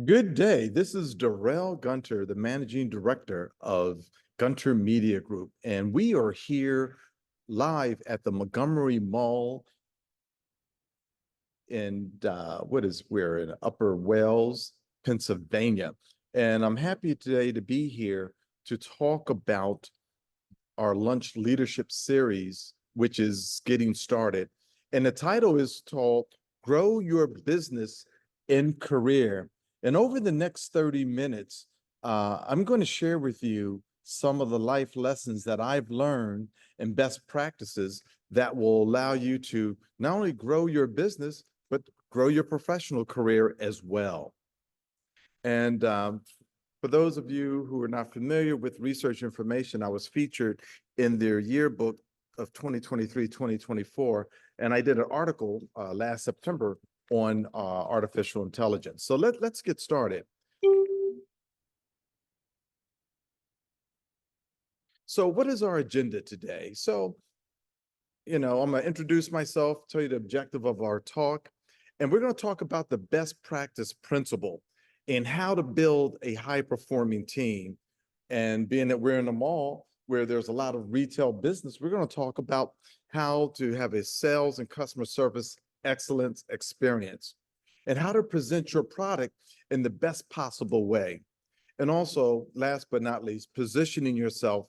Good day. This is Darrell Gunter, the managing director of Gunter Media Group, and we are here live at the Montgomery Mall in we're in Upper Wells, Pennsylvania. And I'm happy today to be here to talk about our lunch leadership series, which is getting started. And the title is called Grow Your Business in Career. And over the next 30 minutes, I'm going to share with you some of the life lessons that I've learned and best practices that will allow you to not only grow your business, but grow your professional career as well. And for those of you who are not familiar with research information, I was featured in their yearbook of 2023-2024, and I did an article last September on artificial intelligence. So let's get started. So what is our agenda today? So, I'm going to introduce myself, tell you the objective of our talk, and we're going to talk about the best practice principle and how to build a high-performing team. And being that we're in a mall where there's a lot of retail business, we're going to talk about how to have a sales and customer service excellence experience and how to present your product in the best possible way. And also, last but not least, positioning yourself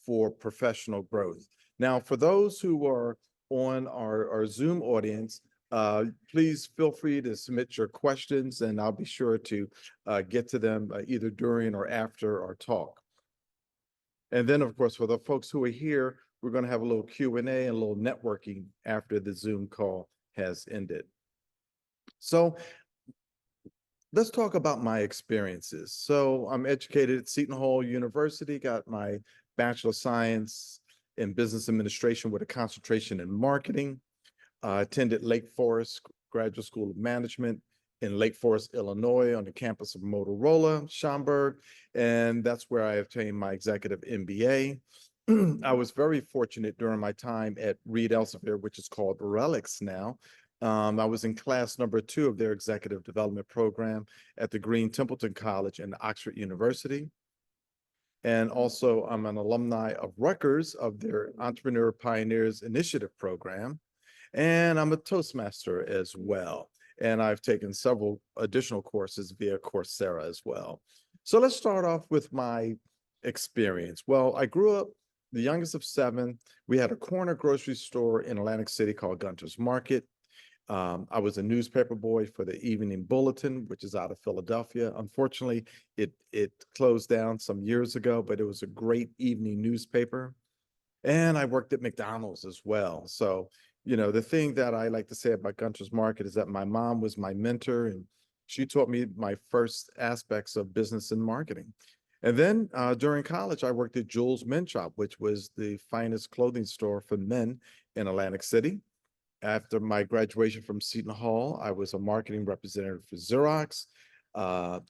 for professional growth. Now, for those who are on our Zoom audience, please feel free to submit your questions and I'll be sure to get to them either during or after our talk. And then, of course, for the folks who are here, we're going to have a little Q&A and a little networking after the Zoom call has ended. So let's talk about my experiences. So I'm educated at Seton Hall University, got my Bachelor of Science in Business Administration with a concentration in marketing. Attended Lake Forest Graduate School of Management in Lake Forest, Illinois, on the campus of Motorola, Schaumburg, and that's where I obtained my executive MBA. I was very fortunate during my time at Reed Elsevier, which is called Relics now. I was in class number 2 of their executive development program at the Green Templeton College and Oxford University. And also, I'm an alumni of Rutgers of their Entrepreneur Pioneers Initiative program. And I'm a Toastmaster as well. And I've taken several additional courses via Coursera as well. So let's start off with my experience. Well, I grew up the youngest of 7. We had a corner grocery store in Atlantic City called Gunter's Market. I was a newspaper boy for the Evening Bulletin, which is out of Philadelphia. Unfortunately, it closed down some years ago, but it was a great evening newspaper. And I worked at McDonald's as well. So, the thing that I like to say about Gunter's Market is that my mom was my mentor, and she taught me my first aspects of business and marketing. And then during college, I worked at Jules Men's Shop, which was the finest clothing store for men in Atlantic City. After my graduation from Seton Hall, I was a marketing representative for Xerox.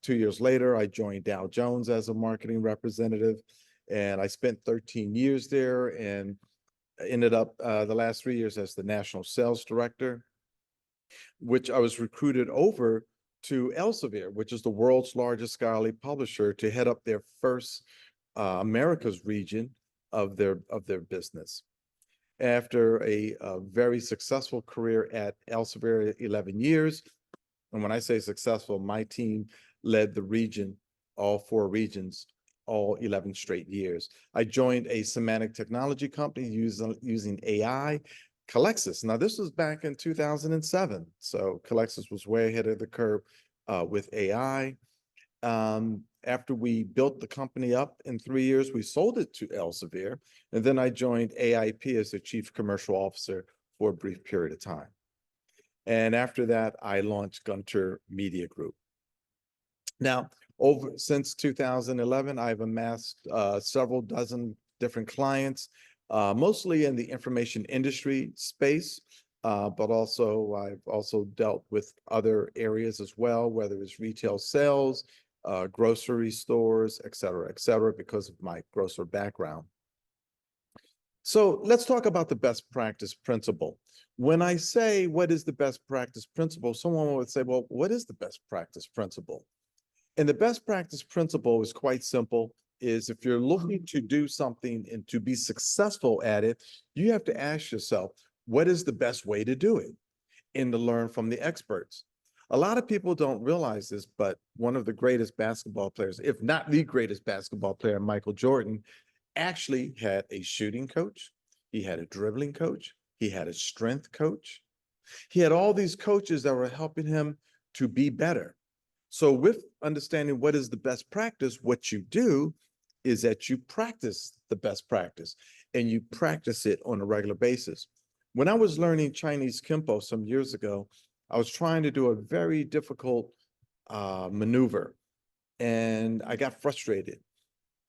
2 years later, I joined Dow Jones as a marketing representative, and I spent 13 years there and ended up the last 3 years as the national sales director, which I was recruited over to Elsevier, which is the world's largest scholarly publisher, to head up their first America's region of their business. After a very successful career at Elsevier, 11 years, and when I say successful, my team led the region, all 4 regions, all 11 straight years. I joined a semantic technology company using AI, Calexis. Now, this was back in 2007. So Calexis was way ahead of the curve with AI. After we built the company up in 3 years, we sold it to Elsevier. And then I joined AIP as the chief commercial officer for a brief period of time. And after that, I launched Gunter Media Group. Now, since 2011, I've amassed several dozen different clients, mostly in the information industry space, but I've also dealt with other areas as well, whether it's retail sales, grocery stores, et cetera, because of my grocer background. So let's talk about the best practice principle. When I say what is the best practice principle, someone would say, well, what is the best practice principle? And the best practice principle is quite simple, is if you're looking to do something and to be successful at it, you have to ask yourself, what is the best way to do it? And to learn from the experts. A lot of people don't realize this, but one of the greatest basketball players, if not the greatest basketball player, Michael Jordan, actually had a shooting coach. He had a dribbling coach. He had a strength coach. He had all these coaches that were helping him to be better. So with understanding what is the best practice, what you do is that you practice the best practice and you practice it on a regular basis. When I was learning Chinese Kempo some years ago, I was trying to do a very difficult maneuver and I got frustrated.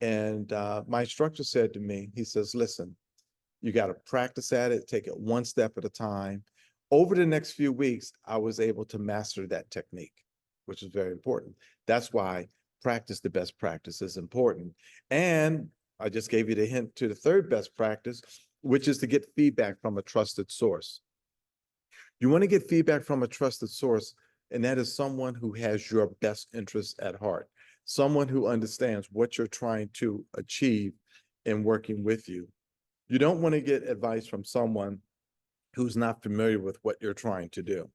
And my instructor said to me, he says, listen, you got to practice at it, take it one step at a time. Over the next few weeks, I was able to master that technique, which is very important. That's why practice the best practice is important. And I just gave you the hint to the third best practice, which is to get feedback from a trusted source. You want to get feedback from a trusted source, and that is someone who has your best interests at heart, someone who understands what you're trying to achieve in working with you. You don't want to get advice from someone who's not familiar with what you're trying to do.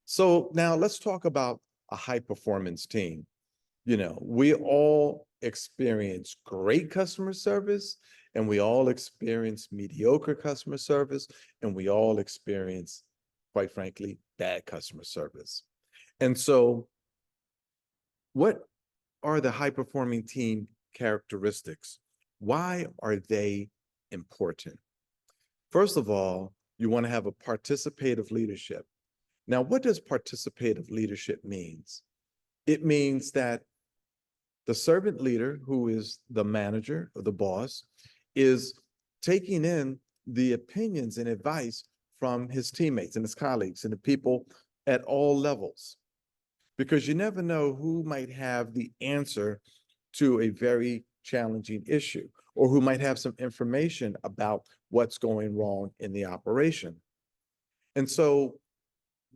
So now let's talk about a high performance team. You know, we all experience great customer service and we all experience mediocre customer service and we all experience, quite frankly, bad customer service. And so what are the high performing team characteristics? Why are they important? First of all, you want to have a participative leadership. Now, what does participative leadership means? It means that the servant leader, who is the manager or the boss, is taking in the opinions and advice from his teammates and his colleagues and the people at all levels. Because you never know who might have the answer to a very challenging issue or who might have some information about what's going wrong in the operation. And so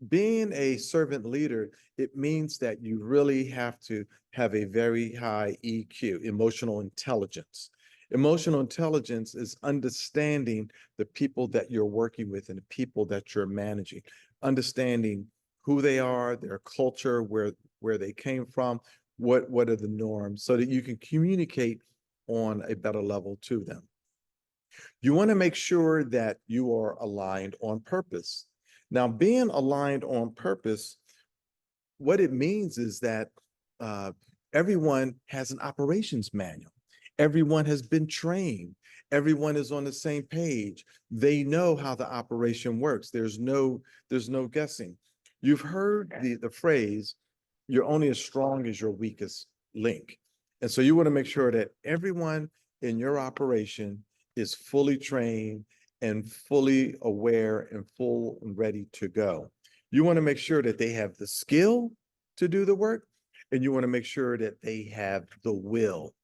being a servant leader, it means that you really have to have a very high EQ, emotional intelligence. Emotional intelligence is understanding the people that you're working with and the people that you're managing, understanding who they are, their culture, where they came from, what are the norms, so that you can communicate on a better level to them. You want to make sure that you are aligned on purpose. Now, being aligned on purpose, what it means is that everyone has an operations manual. Everyone has been trained. Everyone is on the same page. They know how the operation works. There's no guessing. You've heard the phrase, you're only as strong as your weakest link. And so you want to make sure that everyone in your operation is fully trained and fully aware and full and ready to go. You want to make sure that they have the skill to do the work, and you want to make sure that they have the will.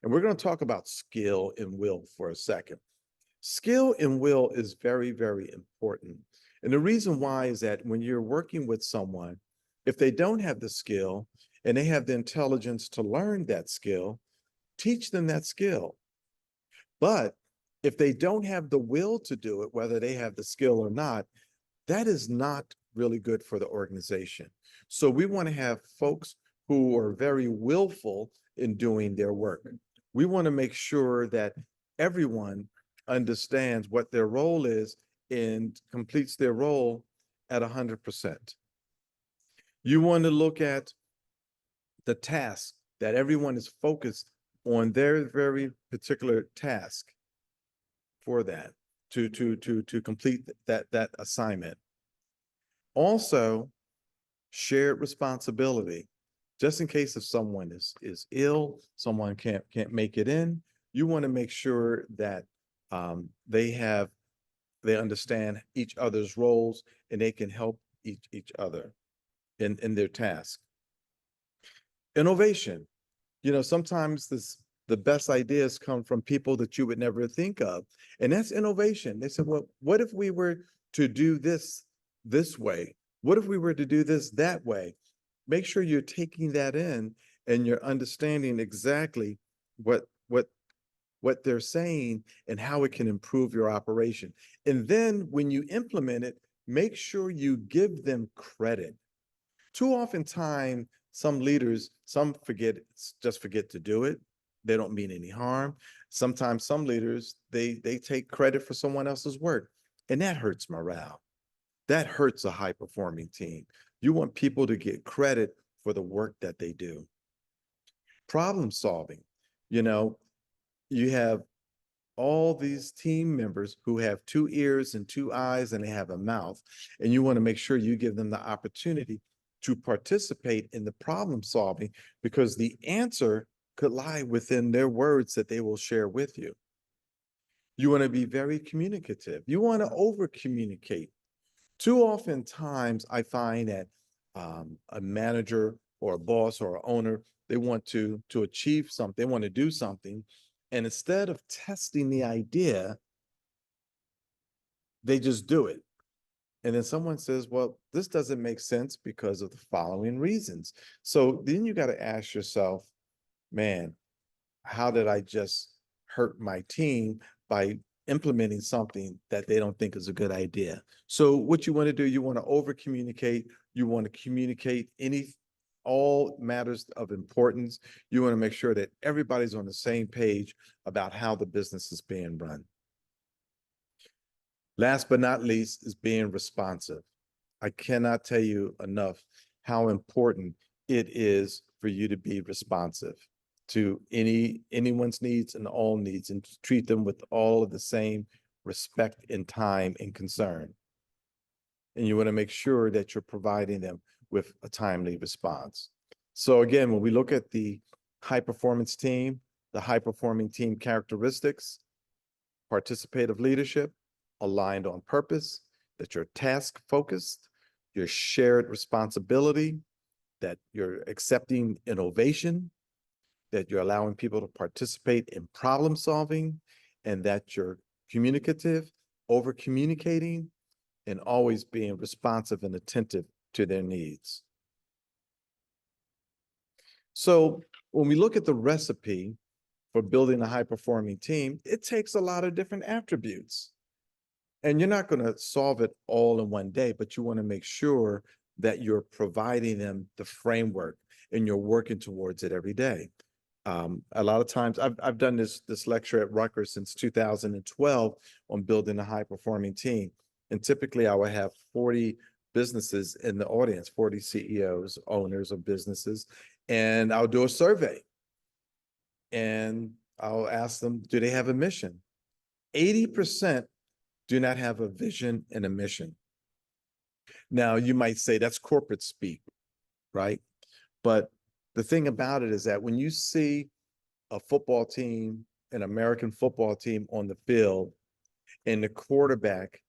And we're going to talk about skill and will for a second. Skill and will is very, very important. And the reason why is that when you're working with someone, if they don't have the skill and they have the intelligence to learn that skill, teach them that skill. But if they don't have the will to do it, whether they have the skill or not, that is not really good for the organization. So we want to have folks who are very willful in doing their work. We want to make sure that everyone understands what their role is and completes their role at 100%. You want to look at the task, that everyone is focused on their very particular task for that, to complete that assignment. Also, shared responsibility. Just in case if someone is ill, someone can't make it in, you want to make sure that they understand each other's roles and they can help each other in their task. Innovation. You know, sometimes the best ideas come from people that you would never think of. And that's innovation. They said, well, what if we were to do this way? What if we were to do this that way? make sure you're taking that in and you're understanding exactly what they're saying and how it can improve your operation. And then when you implement it, make sure you give them credit. Too often time, some leaders, some just forget to do it. They don't mean any harm. Sometimes some leaders, they take credit for someone else's work, and that hurts morale. That hurts a high performing team. You want people to get credit for the work that they do. Problem solving. You know, you have all these team members who have two ears and two eyes and they have a mouth, and you want to make sure you give them the opportunity to participate in the problem solving, because the answer could lie within their words that they will share with you. You want to be very communicative. You want to over communicate. Too often times I find that a manager or a boss or an owner, they want to achieve something, they want to do something, and instead of testing the idea, they just do it. And then someone says, well, this doesn't make sense because of the following reasons. So then you got to ask yourself, man, how did I just hurt my team by implementing something that they don't think is a good idea? So what you want to do, you want to over communicate. You want to communicate all matters of importance. You want to make sure that everybody's on the same page about how the business is being run. Last but not least is being responsive. I cannot tell you enough how important it is for you to be responsive to anyone's needs and all needs, and to treat them with all of the same respect and time and concern. And you want to make sure that you're providing them with a timely response. So again, when we look at the high performance team, the high performing team characteristics, participative leadership, aligned on purpose, that you're task focused, your shared responsibility, that you're accepting innovation, that you're allowing people to participate in problem solving, and that you're communicative, over communicating, and always being responsive and attentive to their needs. So when we look at the recipe for building a high performing team, it takes a lot of different attributes. And you're not going to solve it all in one day, but you want to make sure that you're providing them the framework and you're working towards it every day. A lot of times I've done this lecture at Rutgers since 2012 on building a high performing team. And typically I would have 40 businesses in the audience, 40 CEOs, owners of businesses, and I'll do a survey and I'll ask them, do they have a mission? 80% do not have a vision and a mission. Now, you might say that's corporate speak, right? But the thing about it is that when you see a football team, an American football team on the field, and the quarterback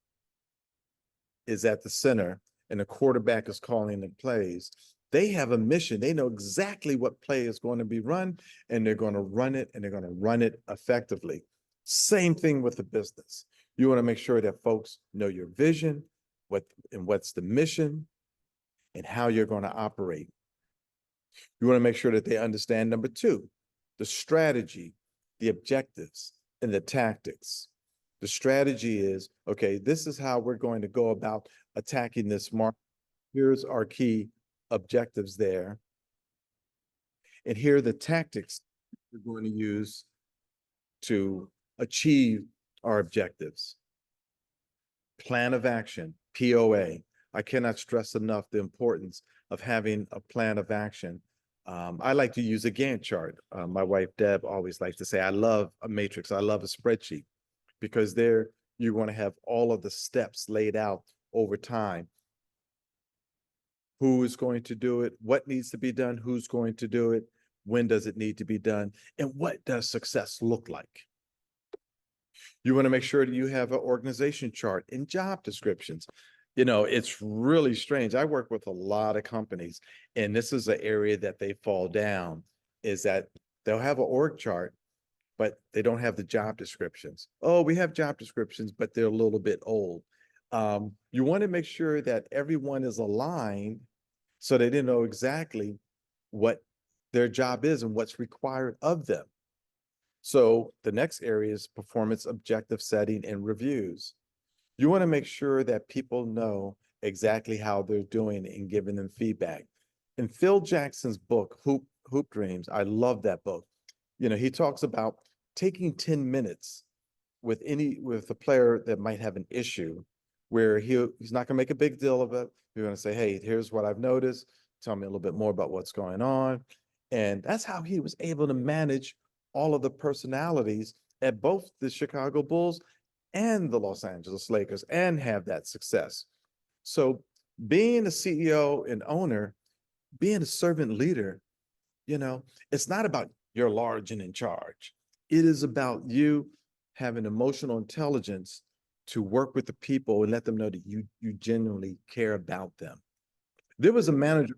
is at the center, and the quarterback is calling the plays, they have a mission. They know exactly what play is going to be run, and they're going to run it, and they're going to run it effectively. Same thing with the business. You want to make sure that folks know your vision, what's the mission, and how you're going to operate. You want to make sure that they understand, number two, the strategy, the objectives, and the tactics. The strategy is, okay, this is how we're going to go about attacking this market. Here's our key objectives there. And here are the tactics we're going to use to achieve our objectives. Plan of action, POA. I cannot stress enough the importance of having a plan of action. I like to use a Gantt chart. My wife, Deb, always likes to say, I love a matrix. I love a spreadsheet, because there you're going to have all of the steps laid out over time. Who is going to do it? What needs to be done? Who's going to do it? When does it need to be done? And what does success look like? You want to make sure that you have an organization chart and job descriptions. You know, it's really strange. I work with a lot of companies, and this is an area that they fall down, is that they'll have an org chart, but they don't have the job descriptions. Oh, we have job descriptions, but they're a little bit old. You want to make sure that everyone is aligned So they didn't know exactly what their job is and what's required of them. So the next area is performance objective setting and reviews. You want to make sure that people know exactly how they're doing and giving them feedback. In Phil Jackson's book, Hoop Dreams, I love that book. You know, he talks about taking 10 minutes with a player that might have an issue where he's not going to make a big deal of it. You're going to say, hey, here's what I've noticed. Tell me a little bit more about what's going on. And that's how he was able to manage all of the personalities at both the Chicago Bulls and the Los Angeles Lakers and have that success. So being a CEO and owner, being a servant leader, you know, it's not about you're large and in charge. It is about you having emotional intelligence to work with the people and let them know that you genuinely care about them. There was a manager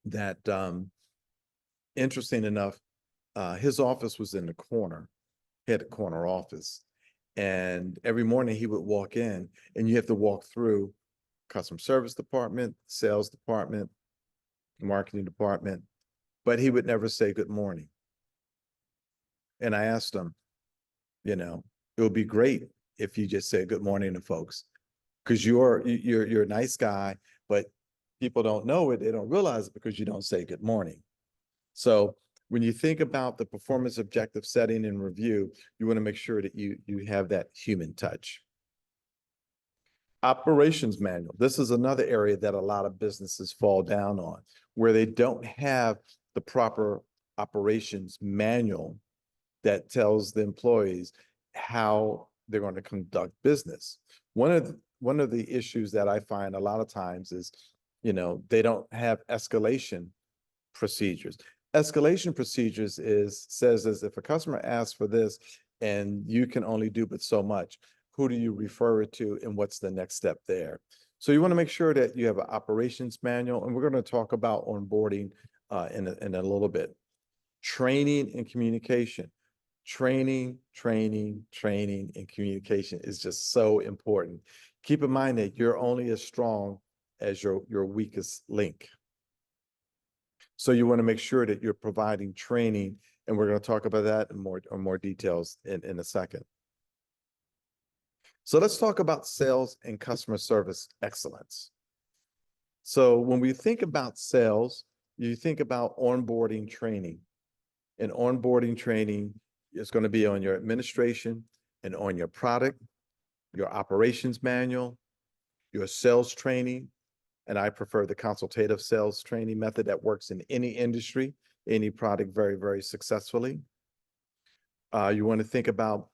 that interesting enough, his office was in the corner. He had a corner office. And every morning he would walk in and you have to walk through customer service department, sales department, marketing department, but he would never say good morning. And I asked him, you know, it would be great if you just said good morning to folks because you're a nice guy, but people don't know it. They don't realize it because you don't say good morning. So when you think about the performance objective setting and review, you want to make sure that you have that human touch. Operations manual. This is another area that a lot of businesses fall down on, where they don't have the proper operations manual that tells the employees how they're going to conduct business. One of the issues that I find a lot of times is, you know, they don't have escalation procedures. Escalation procedures says as if a customer asks for this and you can only do but so much, who do you refer it to and what's the next step there? So you want to make sure that you have an operations manual, and we're going to talk about onboarding in a little bit. Training and communication. Training, and communication is just so important. Keep in mind that you're only as strong as your weakest link. So you want to make sure that you're providing training, and we're going to talk about that in more details in a second. So let's talk about sales and customer service excellence. So when we think about sales, you think about onboarding training. And onboarding training is going to be on your administration and on your product, your operations manual, your sales training. And I prefer the consultative sales training method that works in any industry, any product very, very successfully. You want to think about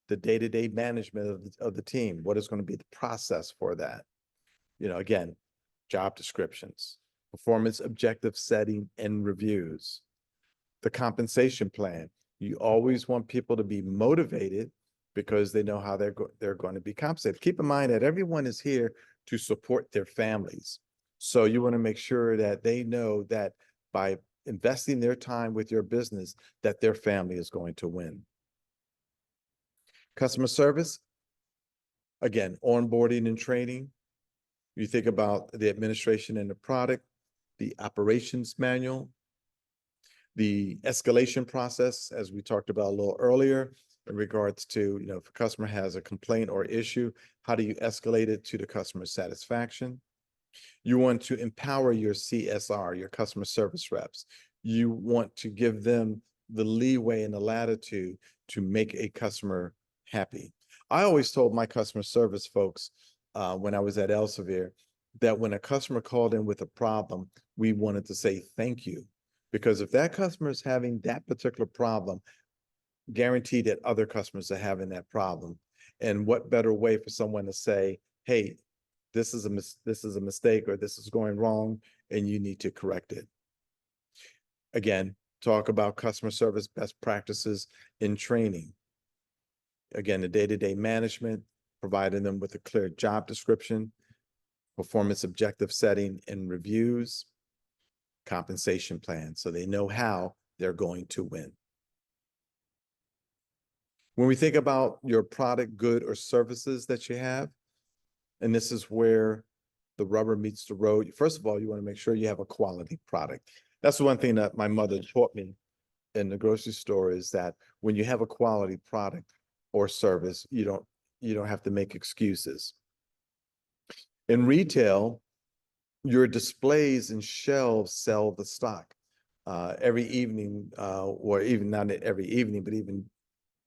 the day-to-day management of the team. What is going to be the process for that? You know, again, job descriptions, performance objective setting and reviews, the compensation plan. You always want people to be motivated because they know how they're going to be compensated. Keep in mind that everyone is here to support their families. So you want to make sure that they know that by investing their time with your business, that their family is going to win. Customer service, again, onboarding and training. You think about the administration and the product, the operations manual, the escalation process, as we talked about a little earlier, in regards to, you know, if a customer has a complaint or issue, how do you escalate it to the customer satisfaction? You want to empower your CSR, your customer service reps. You want to give them the leeway and the latitude to make a customer happy. I always told my customer service folks when I was at Elsevier that when a customer called in with a problem, we wanted to say thank you. Because if that customer is having that particular problem, guarantee that other customers are having that problem. And what better way for someone to say, hey, this is a mistake, or this is going wrong and you need to correct it. Again, talk about customer service best practices in training. Again, the day-to-day management, providing them with a clear job description, performance objective setting and reviews, compensation plan, so they know how they're going to win. When we think about your product, good, or services that you have, and this is where the rubber meets the road. First of all, you want to make sure you have a quality product. That's the one thing that my mother taught me in the grocery store, is that when you have a quality product or service, you don't have to make excuses. In retail, your displays and shelves sell the stock. Every evening, or even not every evening, but even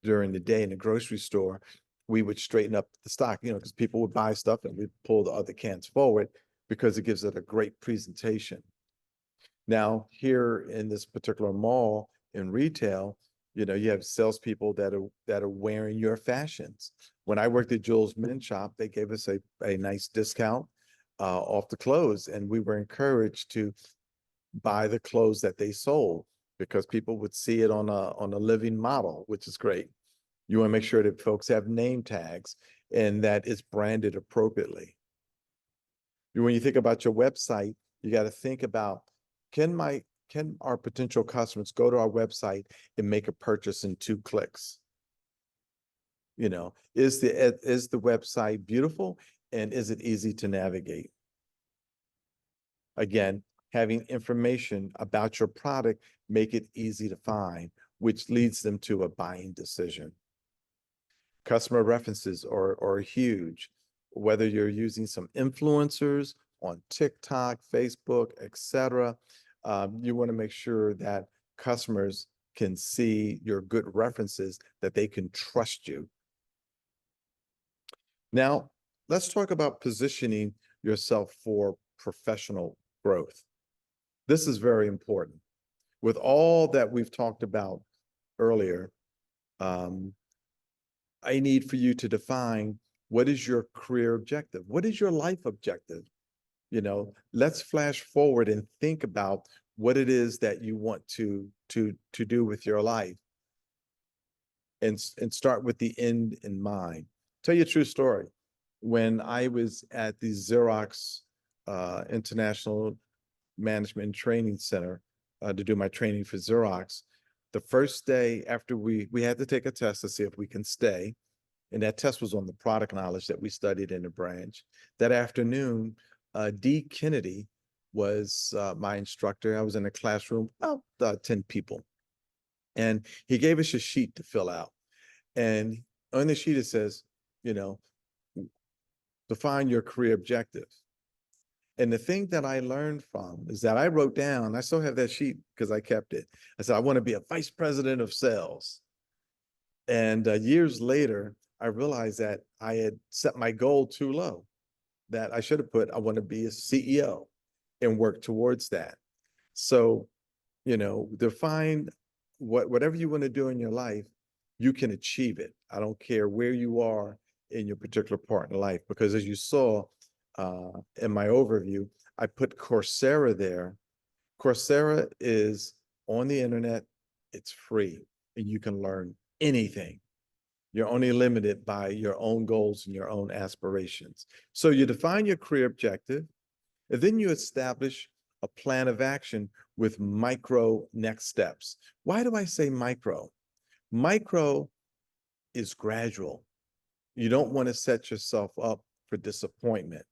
during the day in the grocery store, we would straighten up the stock, because people would buy stuff and we'd pull the other cans forward because it gives it a great presentation. Now, here in this particular mall in retail, you have salespeople that are wearing your fashions. When I worked at Jules Men's Shop, they gave us a nice discount off the clothes, and we were encouraged to buy the clothes that they sold because people would see it on a living model, which is great. You want to make sure that folks have name tags and that it's branded appropriately. When you think about your website, you got to think about, can our potential customers go to our website and make a purchase in 2 clicks? Is the website beautiful, and is it easy to navigate? Again, having information about your product make it easy to find, which leads them to a buying decision. Customer references are huge. Whether you're using some influencers on TikTok, Facebook, etc., you want to make sure that customers can see your good references, that they can trust you. Now, let's talk about positioning yourself for professional growth. This is very important. With all that we've talked about earlier, I need for you to define, what is your career objective? What is your life objective? Let's flash forward and think about what it is that you want to do with your life, and start with the end in mind. Tell you a true story. When I was at the Xerox International Management Training Center to do my training for Xerox, the first day after we had to take a test to see if we can stay, and that test was on the product knowledge that we studied in the branch. That afternoon, D. Kennedy was my instructor. I was in a classroom, about 10 people. And he gave us a sheet to fill out. And on the sheet, it says, define your career objective. And the thing that I learned from is that I wrote down, I still have that sheet because I kept it. I said, I want to be a vice president of sales. And years later, I realized that I had set my goal too low, that I should have put, I want to be a CEO, and work towards that. So, define whatever you want to do in your life, you can achieve it. I don't care where you are in your particular part in life, because as you saw in my overview, I put Coursera there. Coursera is on the internet. It's free, and you can learn anything. You're only limited by your own goals and your own aspirations. So you define your career objective, and then you establish a plan of action with micro next steps. Why do I say micro? Micro is gradual. You don't want to set yourself up for disappointment.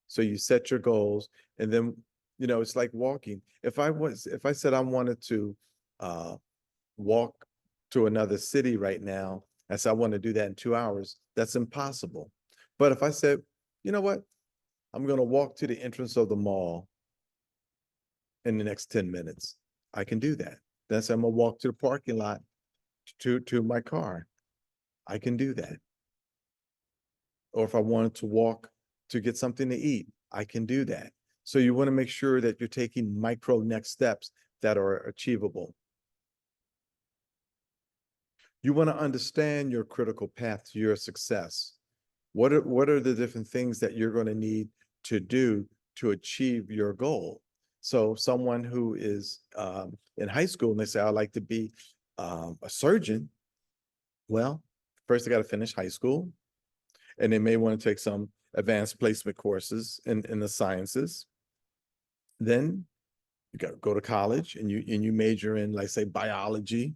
So you set your goals, and then, it's like walking. If I said I wanted to walk to another city right now, I said I want to do that in 2 hours, that's impossible. But if I said, you know what, I'm going to walk to the entrance of the mall in the next 10 minutes, I can do that. Then I said I'm going to walk to the parking lot to my car, I can do that. Or if I wanted to walk to get something to eat, I can do that. So you want to make sure that you're taking micro next steps that are achievable. You want to understand your critical path to your success. What are the different things that you're going to need to do to achieve your goal? So someone who is in high school and they say, I'd like to be a surgeon. Well, first they got to finish high school, and they may want to take some advanced placement courses in the sciences. Then you got to go to college, and you major in, like, say, biology,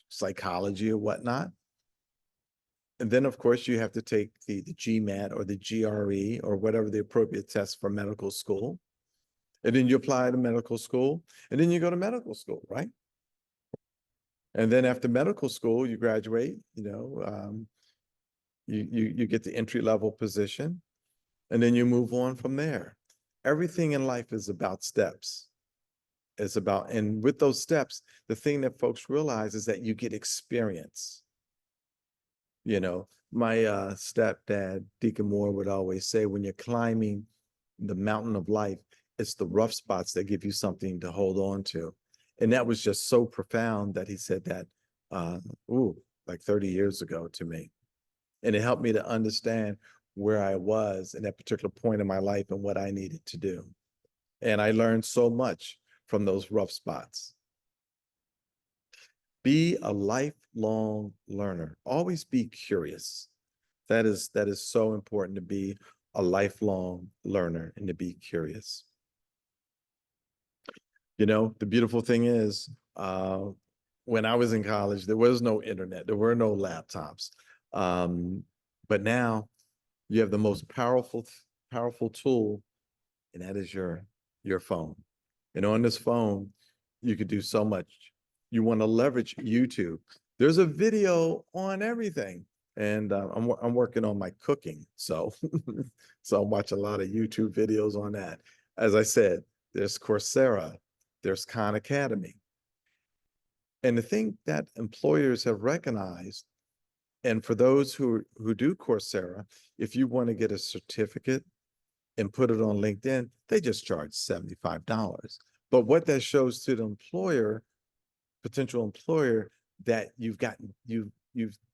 psychology, or whatnot. And then, of course, you have to take the GMAT or the GRE or whatever the appropriate test for medical school. And then you apply to medical school, and then you go to medical school, right? And then after medical school, you graduate, you get the entry-level position, and then you move on from there. Everything in life is about steps. It's about, and with those steps, the thing that folks realize is that you get experience. My stepdad, Deacon Moore, would always say, when you're climbing the mountain of life, it's the rough spots that give you something to hold on to. And that was just so profound that he said that, like 30 years ago to me. And it helped me to understand where I was in that particular point in my life and what I needed to do. And I learned so much from those rough spots. Be a lifelong learner. Always be curious. That is so important, to be a lifelong learner and to be curious. The beautiful thing is, when I was in college, there was no internet, there were no laptops. But now you have the most powerful tool, and that is your phone. And on this phone, you could do so much. You want to leverage YouTube. There's a video on everything. And I'm working on my cooking. So, so I watch a lot of YouTube videos on that. As I said, there's Coursera, there's Khan Academy. And the thing that employers have recognized, and for those who do Coursera, if you want to get a certificate and put it on LinkedIn, they just charge $75. But what that shows to the potential employer, that you've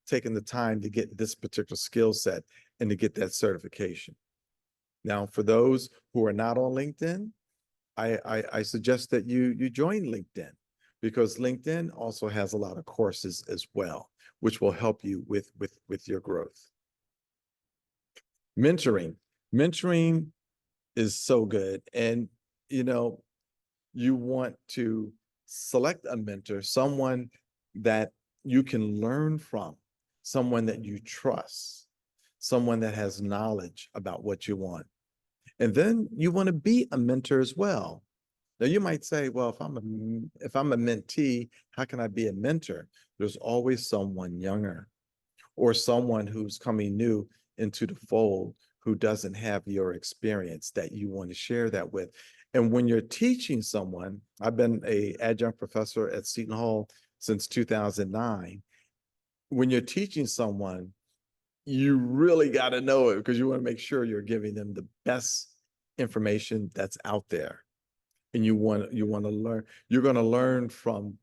taken the time to get this particular skill set and to get that certification. Now, for those who are not on LinkedIn, I suggest that you join LinkedIn, because LinkedIn also has a lot of courses as well, which will help you with your growth. Mentoring is so good. And, you want to select a mentor, someone that you can learn from, someone that you trust, someone that has knowledge about what you want. And then you want to be a mentor as well. Now you might say, well, if I'm a mentee, how can I be a mentor? There's always someone younger or someone who's coming new into the fold who doesn't have your experience that you want to share that with. And when you're teaching someone, I've been an adjunct professor at Seton Hall since 2009. When you're teaching someone, you really got to know it, because you want to make sure you're giving them the best information that's out there. And you want to learn. You're going to learn from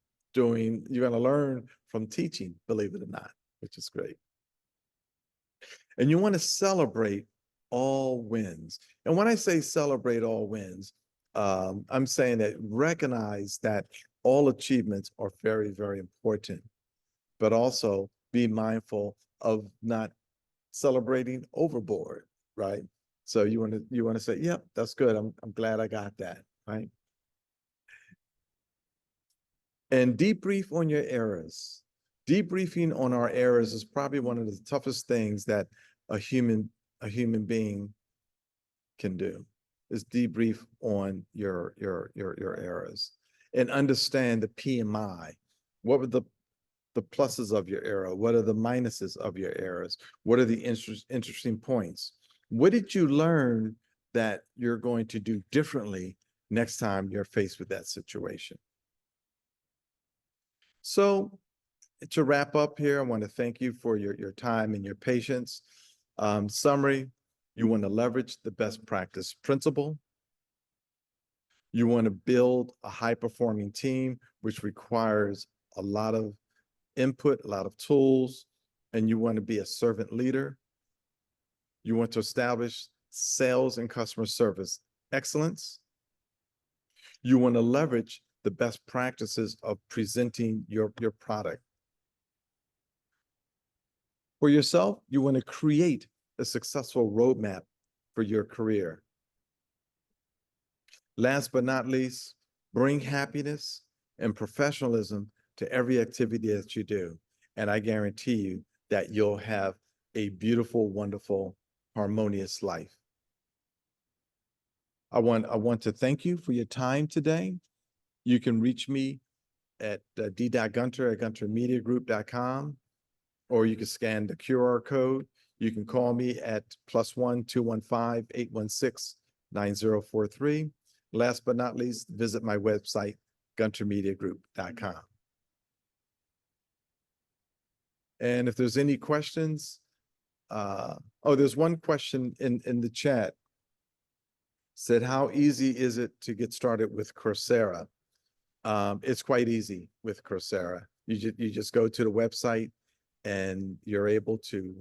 teaching, believe it or not, which is great. And you want to celebrate all wins. And when I say celebrate all wins, I'm saying that recognize that all achievements are very, very important, but also be mindful of not celebrating overboard, right? So you want to say, yep, that's good. I'm glad I got that, right? And debrief on your errors. Debriefing on our errors is probably one of the toughest things that a human being can do, is debrief on your errors and understand the PMI. What were the pluses of your error? What are the minuses of your errors? What are the interesting points? What did you learn that you're going to do differently next time you're faced with that situation? So to wrap up here, I want to thank you for your time and your patience. Summary: you want to leverage the best practice principle. You want to build a high-performing team, which requires a lot of input, a lot of tools, and you want to be a servant leader. You want to establish sales and customer service excellence. You want to leverage the best practices of presenting your product. For yourself, you want to create a successful roadmap for your career. Last but not least, bring happiness and professionalism to every activity that you do. And I guarantee you that you'll have a beautiful, wonderful, harmonious life. I want to thank you for your time today. You can reach me at d.gunter at guntermediagroup.com, or you can scan the QR code. You can call me at +1 215 816 9043. Last but not least, visit my website, guntermediagroup.com. And if there's any questions, there's one question in the chat. Said, how easy is it to get started with Coursera? It's quite easy with Coursera. You just go to the website and you're able to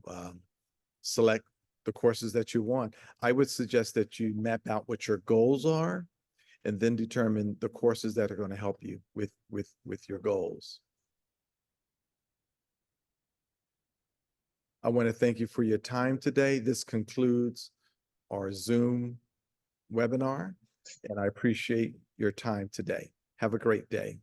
select the courses that you want. I would suggest that you map out what your goals are and then determine the courses that are going to help you with your goals. I want to thank you for your time today. This concludes our Zoom webinar, and I appreciate your time today. Have a great day.